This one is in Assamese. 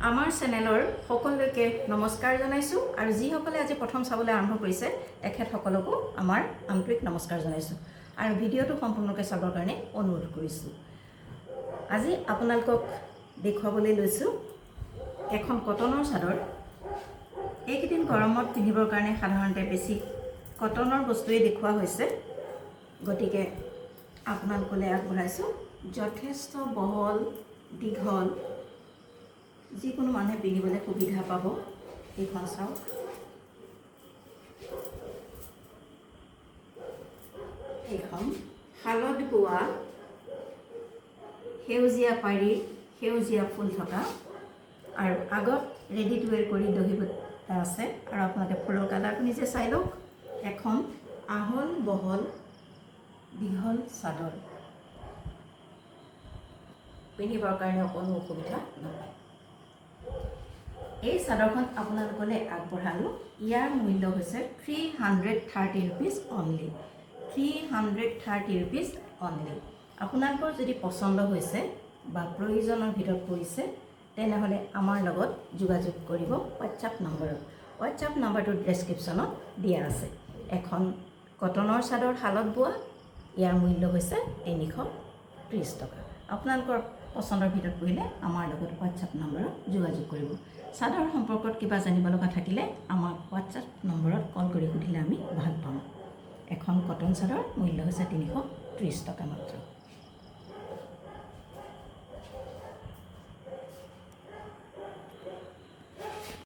আমাৰ চেনেলৰ সকলোকে নমস্কাৰ জনাইছো আৰু যিসকলে আজি প্ৰথম চাবলৈ আৰম্ভ কৰিছে তেখেতসকলকো আমাৰ আন্তৰিক নমস্কাৰ জনাইছো আৰু ভিডিঅ'টো সম্পূৰ্ণকৈ চাবৰ কাৰণে অনুৰোধ কৰিছো। আজি আপোনালোকক দেখুৱাবলৈ লৈছো এখন কটনৰ চাদৰ। এইকেইদিন গৰমত পিন্ধিবৰ কাৰণে সাধাৰণতে বেছি কটনৰ বস্তুৱে দেখুওৱা হৈছে, গতিকে আপোনালোকলৈ আগবঢ়াইছো যথেষ্ট বহল দীঘল, যিকোনো মানুহে পিন্ধিবলৈ সুবিধা পাব। এইখন চাওক, এইখন শালত বোৱা সেউজীয়া পাৰি সেউজীয়া ফুল থকা আৰু আগত ৰেডি টু ৱেৰ কৰি দহি বটা আছে আৰু আপোনালোকে ফুলৰ কালাৰটো নিজে চাই লওক। এখন আহল বহল দীঘল চাদৰ, পিন্ধিবৰ কাৰণে কোনো অসুবিধা নহয়। এই চাদৰখন আপোনালোকলৈ আগবঢ়ালোঁ। ইয়াৰ মূল্য হৈছে 330 ৰুপিজ অনলি। 330 rupees only. আপোনালোকৰ যদি পচন্দ হৈছে বা প্ৰয়োজনৰ ভিতৰত পৰিছে তেনেহ'লে আমাৰ লগত যোগাযোগ কৰিব হোৱাটছআপ নম্বৰত। হোৱাটছআপ নম্বৰটো ডেছক্ৰিপশ্যনত দিয়া আছে। এখন কটনৰ চাদৰ শালত বোৱা, ইয়াৰ মূল্য হৈছে 330 টকা। আপোনালোকৰ পচন্দৰ ভিতৰত পৰিলে আমাৰ লগত হোৱাটছআপ নম্বৰত যোগাযোগ কৰিব। চাদৰ সম্পৰ্কত কিবা জানিব লগা থাকিলে আমাক হোৱাটছআপ নম্বৰত কল কৰি সুধিলে আমি ভাল পাম। এখন কটন চাদৰ মূল্য হৈছে 330 টকা মাত্ৰ।